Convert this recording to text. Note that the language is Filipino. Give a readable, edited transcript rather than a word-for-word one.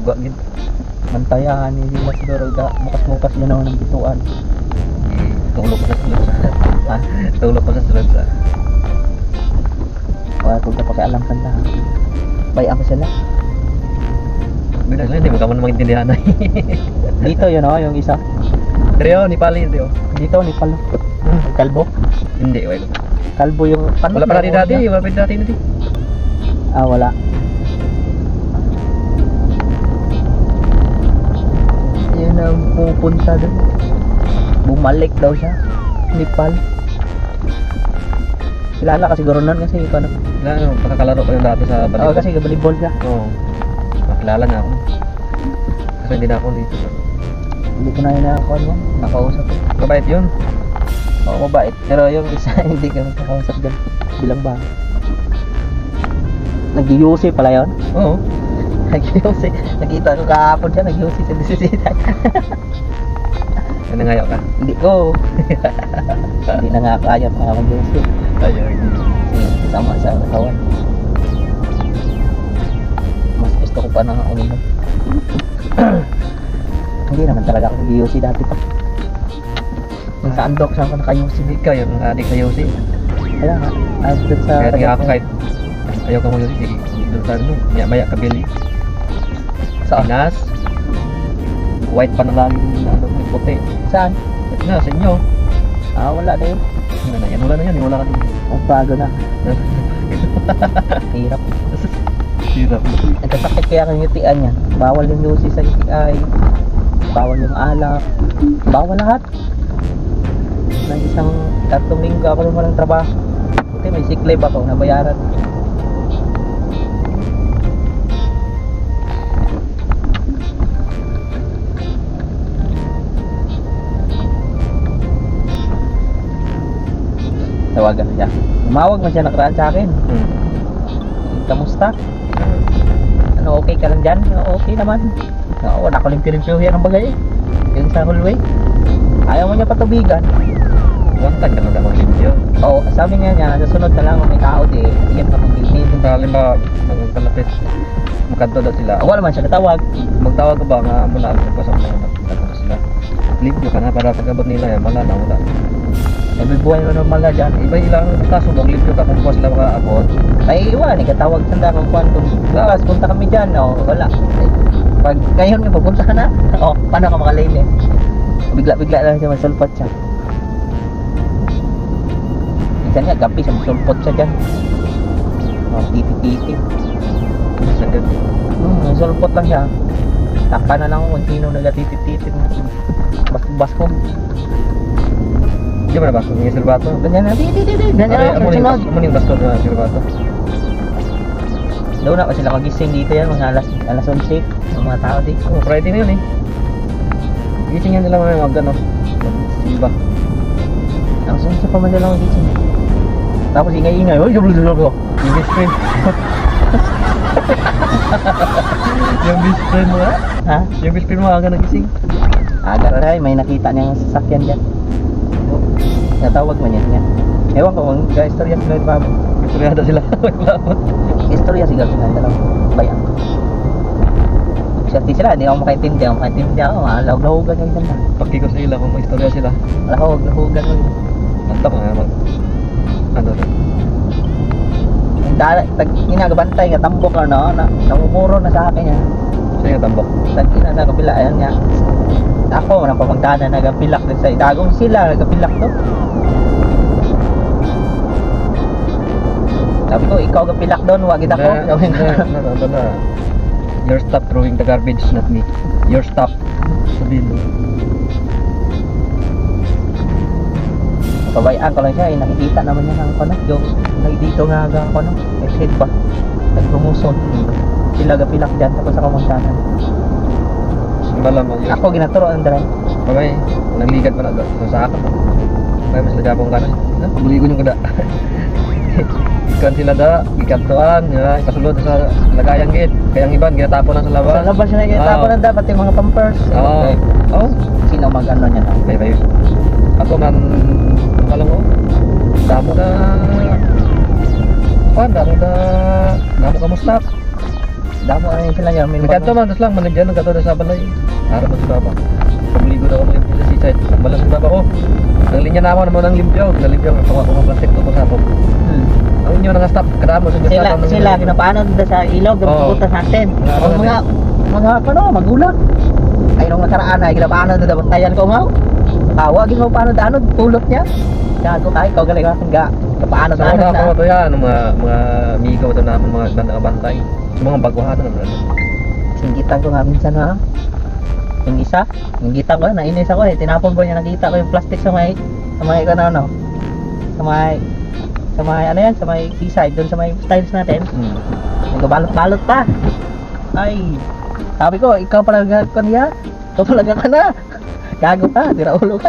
Dugwa gid. Mantayahan ni Mas Doro ga mukas-mukas yan ako ng bituan. Tulog ko sa sulod. Ha? Tulog ko sa sulod sa. Wala ko ka pakialam kan na. Bayan ko sila. Bigla lang hindi mo ka man maintindihan na. Dito yun oh, yung isa. Trio ni Pali trio. Dito ni Palo. Kalbo. Hindi, wala. Kalbo yung Wala pa natin dati, wala pa dati natin. Ah, wala. Yan ang pupunta doon. Bumalik daw siya. Nepal. Kilala ka siguro nun kasi paano? Wala, ano, pagkakalaro ko yung dati sa Oo, volleyball. kasi volleyball siya. Oo. Makilala na ako. Kasi hindi na ako dito. Hindi ko na hinakakuan mo. Nakausap ko. Mabait yun. Oo, mabait. Pero yung isa hindi kami nakausap dyan. Bilang ba? Nag-UC pala yun? Oo. Nag-UC. Nakita ko kahapon siya, nag-UC sa disisita. Nangayaw ka. Hindi ko. Hindi na nga kaya pa mag-UC. Ayun. Sama sa kawan. Mas gusto ko pa ng uminom. Hindi naman talaga ako nag-UC dati pa. Yung sa Andok, saan ko naka-UC? Ikaw yung adik sa Yossi. Kaya nga, ayos doon sa... Kaya nga ako kahit ayaw ka mo Yossi. Doon sa ano, maya kabili. Saan? Pinas. White pa na lang na ano, may puti. Saan? Ito nga, sa inyo. Ah, wala na yun. Wala na yan, wala na yan. Wala ka dito. Ang bago na. Hirap. Hirap. Nagkasakit kaya kang UTI niya. Bawal yung UC sa UTI. Bawal yung alak. Bawal lahat. Na isang 3 linggo ako naman ng trabaho. Buti may sick leave ako nabayaran. Tawagan siya. Umawag man siya nakaraan sa akin. Kamusta? Ano, okay ka lang dyan? Okay naman. Oo, wala ko limpyo-limpyo yan ang bagay. Yung sa hallway. Ayaw mo niya patubigan. Wantag ka na naman limpyo. Oo, sabi niya, sa sunod na lang kung may tao di, yan ka magbibig. Kung halimbawa, magkalapit, magkanto daw sila. Wala naman siya natawag. Magtawag ka ba nga muna ang pagpasok na magkanto na sila. Limpyo ka na para pagkabot nila yan. Wala na, wala. May buhay mo normal na dyan. Iba ilang kaso bang limpyo ka kung pa sila makaabot. Ay, iwan, ikatawag sanda kung kung bukas, punta kami dyan. O, wala. Pag ngayon nga, pupunta ka na. O, paano ka makalinis? Bigla-bigla lang siya, masulpot siya. Minsan nga, gabi siya, masulpot siya dyan. O, titi-titi. Sagad. Masulpot lang siya. Taka na lang kung sino nagatiti-titi. Bas ko. Di ba na ba? Yung silbato? Ganyan na, titi-titi. Ganyan na, sunod. Amo yung basto na silbato. Daw na pa sila magising dito yan, mga alas 11. Ang mga tao dito. Oh, Friday na yun eh. Gising yan nila mga ano. Simba. Alas 11 pa man sila magising. Tapos ingay-ingay. Uy, jublo ko. Yung best friend. Yung best friend mo ha? Ha? Yung best friend mo aga nagising. Aga rin, may nakita niyang sasakyan dyan. Natawag man yan nga. Ewan ko kung ka-istorya sila yung babo. Istoryada sila. Labot. Istorya siguro sila yung dalawang bayan. Siyerte sila, hindi ako makaintindi. Ako makaintindi ako, lahog-lahogan yung ganda. Paki ko sa ila kung may istorya sila. Lahog-lahogan yung Manta ko nga mag... Ano rin? ginagabantay nga tambok ano, namumuro na sa akin yan. Siya yung tambok. Tagina na kapila, ayan nga. Ako, nang pamagdana nagapilak din sa idagong sila, nagapilak to. Sabi ko, ikaw gapilak doon, wag kita ko. Sabi ko. Na. Your stop throwing the garbage, not me. Your stop. Sabihin mo. Pabayaan ko lang siya, nakikita naman niya ng ano, yung dito nga ako no, exit pa. Nag-promotion. Sila gapilak dyan, tapos sa kamantanan. Malamang yun. Ako ginaturo ang dry. Bagay, nagligad pa na doon. Sa akin. Bagay, mas lagapong ka na. Paguligon yung kada. Ikan sila da, ikantuan, ikasulod sa lagayang gate. Kaya ang iban, ginatapon lang sa labas. Sa labas na ginatapon na dapat yung mga pampers. Oo. Oo. Sino mag-ano niya na? Bye. Ako man, alam mo, damo ka mustap. Damo ano sila yan. May Nagkanto man, tapos lang, managyan, nagkanto na sa balay. Harap mo sa baba. Pagligo na ako malimpyo sa seaside. Balas sa baba ko. Ang linya na ako naman ng limpyo. Nalimpyo, nakawa ko ng plastic to ko sa ako. Ang inyo nang stop, kadamo sa Sila ginapaano doon sa ilog, Oo. pupunta sa atin. Ang mga ano, magulang. Ay nung nakaraan ay ginapaano doon dapat tayan ko mau. Tawagin mo paano daano pulot niya. Kaya ko tayo kau galing ako ga paano Sa una daano ako to yan, mga amigo to na mga nakabantay. Mga baguhan naman. Singgitan ko nga minsan ha. Yung isa, singgitan ko, nainis ako eh. Tinapon ko niya, nakita ko yung plastic sa may ano, sa may ano yan, sa may seaside, doon sa may styles natin. Nagbalot-balot pa. Ay, sabi ko, ikaw pala ka niya. Ikaw pala ka na. Gago ka, tira ulo ka.